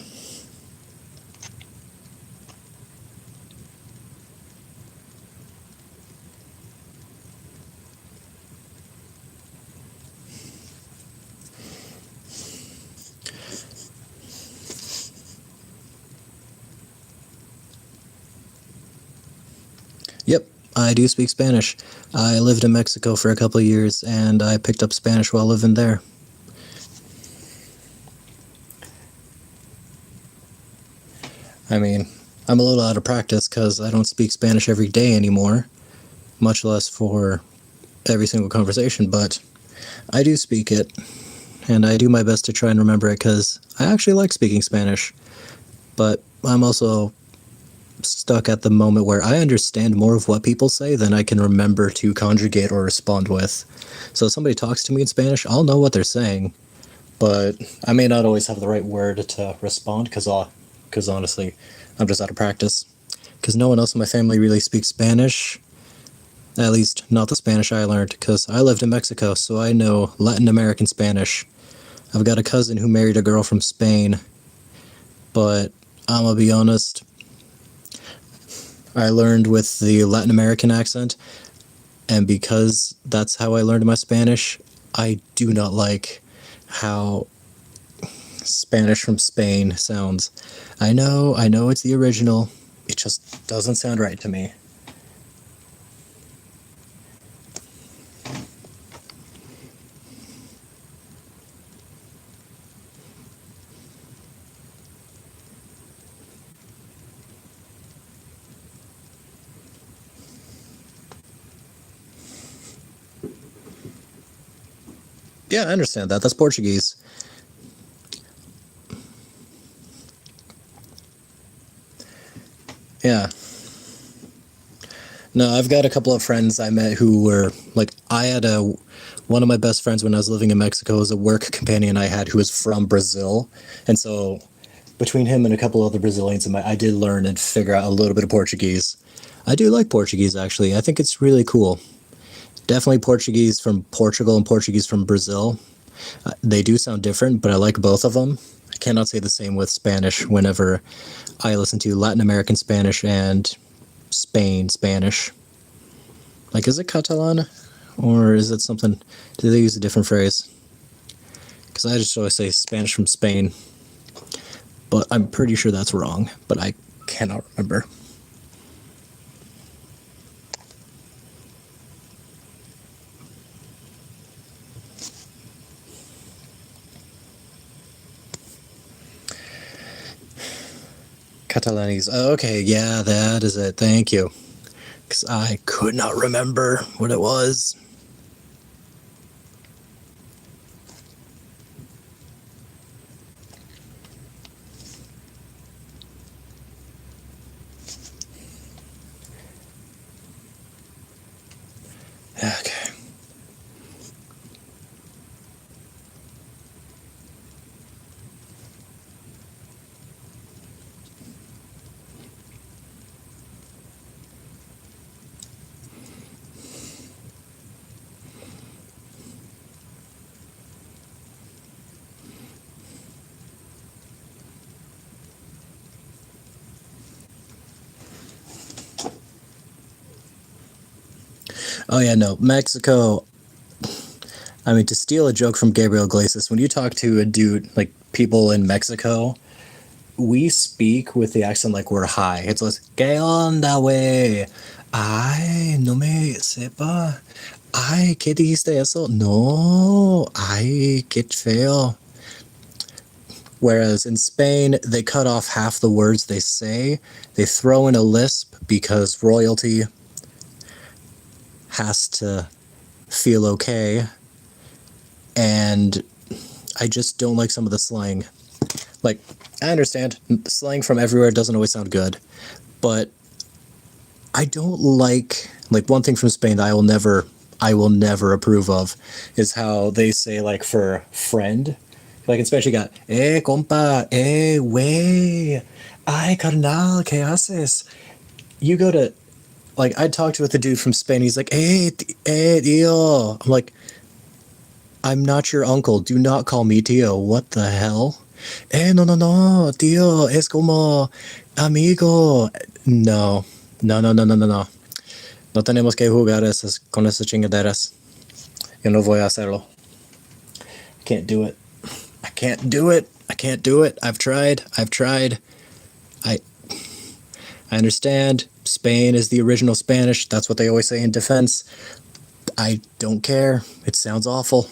Yep, I do speak Spanish. I lived in Mexico for a couple of years, and I picked up Spanish while living there. I mean, I'm a little out of practice because I don't speak Spanish every day anymore, much less for every single conversation, but I do speak it, and I do my best to try and remember it because I actually like speaking Spanish, but I'm also stuck at the moment where I understand more of what people say than I can remember to conjugate or respond with. So if somebody talks to me in Spanish, I'll know what they're saying, but I may not always have the right word to respond because honestly, I'm just out of practice. Because no one else in my family really speaks Spanish. At least, not the Spanish I learned, because I lived in Mexico, so I know Latin American Spanish. I've got a cousin who married a girl from Spain, but I'm gonna be honest, I learned with the Latin American accent, and because that's how I learned my Spanish, I do not like how Spanish from Spain sounds. I know it's the original, it just doesn't sound right to me. Yeah, I understand that. That's Portuguese. Yeah. No, I've got a couple of friends I met who were like, one of my best friends when I was living in Mexico was a work companion I had who was from Brazil, and so between him and a couple other Brazilians, I did learn and figure out a little bit of Portuguese. I do like Portuguese actually. I think it's really cool. Definitely Portuguese from Portugal and Portuguese from Brazil. They do sound different, but I like both of them. I cannot say the same with Spanish whenever I listen to Latin American Spanish and Spain Spanish. Like, is it Catalan? Or is it something? Do they use a different phrase? Because I just always say Spanish from Spain. But I'm pretty sure that's wrong. But I cannot remember. Catalanese. Oh, okay, yeah, that is it. Thank you. Because I could not remember what it was. Oh yeah, no, Mexico. I mean, to steal a joke from Gabriel Iglesias, when you talk to a dude like people in Mexico, we speak with the accent like we're high. It's like, ¿Qué onda, güey? Ay, no me sepa. Ay, ¿qué dijiste eso? No, ay, qué feo. Whereas in Spain, they cut off half the words they say. They throw in a lisp because royalty has to feel okay. And I just don't like some of the slang. Like, I understand slang from everywhere doesn't always sound good, but I don't like one thing from Spain that I will never approve of is how they say like for friend. Like in Spanish you got compa, wey, ay carnal, ¿qué haces? You go to like I talked with a dude from Spain, he's like, tío. I'm like, I'm not your uncle. Do not call me tío. What the hell? No, tío, es como amigo. No, no. No tenemos que jugar con esas chingaderas. Yo no voy a hacerlo. I can't do it. I can't do it. I can't do it. I've tried. I I understand. Spain is the original Spanish. That's what they always say in defense. I don't care. It sounds awful.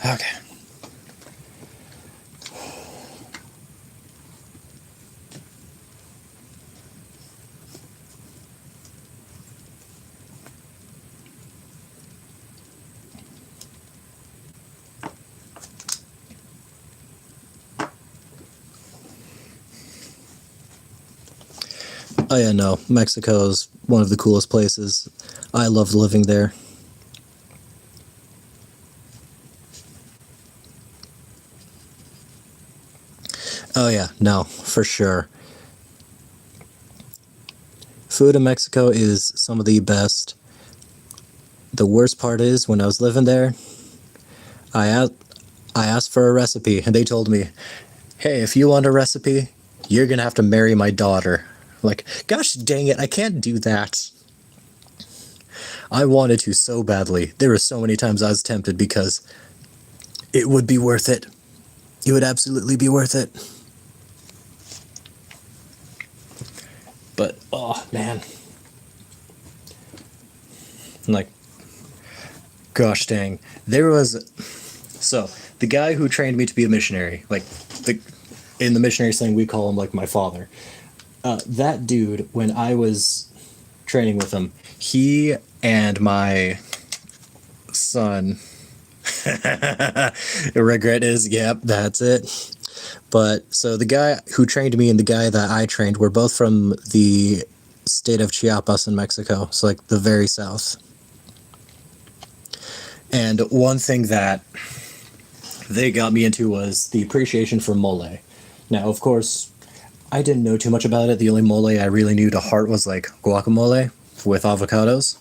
Okay. Oh yeah, no. Mexico is one of the coolest places. I loved living there. Oh yeah, no, for sure. Food in Mexico is some of the best. The worst part is when I was living there, I asked, I asked for a recipe and they told me, "Hey, if you want a recipe, you're gonna have to marry my daughter." Like, gosh dang it, I can't do that. I wanted to so badly. There were so many times I was tempted because it would be worth it. It would absolutely be worth it. But oh man, like, gosh dang, there was so the guy who trained me to be a missionary, like the in the missionary slang we call him like my father. That dude, when I was training with him, he and my son. Regret is, yep, that's it. But so the guy who trained me and the guy that I trained were both from the state of Chiapas in Mexico, so like the very south. And one thing that they got me into was the appreciation for mole. Now, of course, I didn't know too much about it. The only mole I really knew to heart was like guacamole with avocados.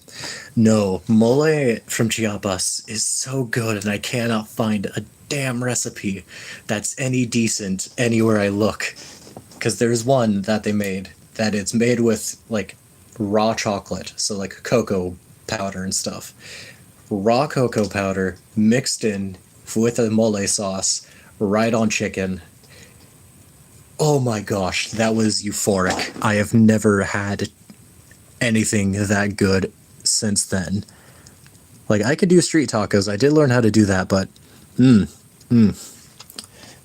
No, mole from Chiapas is so good, and I cannot find a damn recipe that's any decent anywhere I look. Because there's one that they made that it's made with like raw chocolate, so like cocoa powder and stuff. Raw cocoa powder mixed in with a mole sauce, right on chicken. Oh my gosh, that was euphoric. I have never had anything that good since then. Like, I could do street tacos. I did learn how to do that, but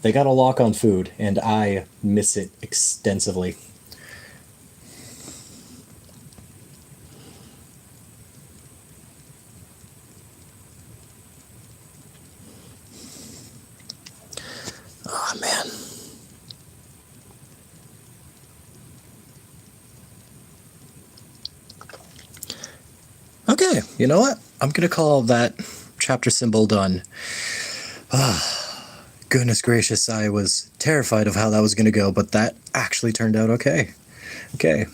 they got a lock on food, and I miss it extensively. Oh man. Okay, you know what? I'm gonna call that chapter symbol done. Goodness gracious, I was terrified of how that was going to go, but that actually turned out okay. Okay.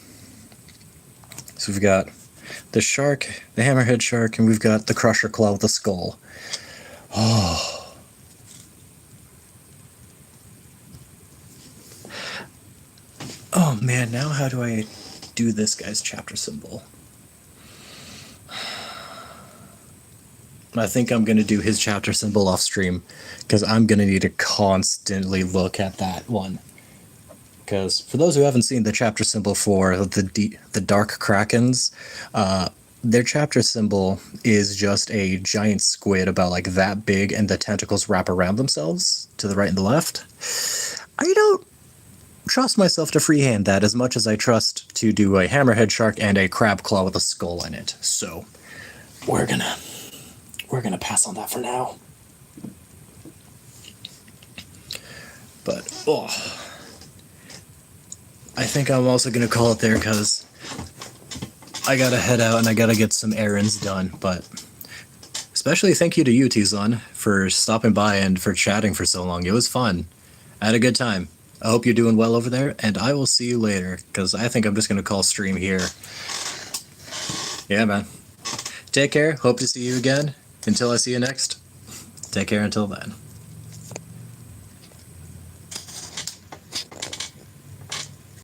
So we've got the shark, the hammerhead shark, and we've got the crusher claw with the skull. Oh. Oh man, now how do I do this guy's chapter symbol? I think I'm going to do his chapter symbol off stream, because I'm going to need to constantly look at that one. Because for those who haven't seen the chapter symbol for the Dark Krakens, their chapter symbol is just a giant squid about like that big, and the tentacles wrap around themselves to the right and the left. I don't trust myself to freehand that as much as I trust to do a hammerhead shark and a crab claw with a skull in it. So we're gonna pass on that for now. But I think I'm also gonna call it there, because I gotta head out and I gotta get some errands done. But especially thank you to you, T-Zon, for stopping by and for chatting for so long. It was fun. I had a good time. I hope you're doing well over there, and I will see you later, because I think I'm just gonna call stream here. Yeah, man. Take care. Hope to see you again. Until I see you next. Take care until then.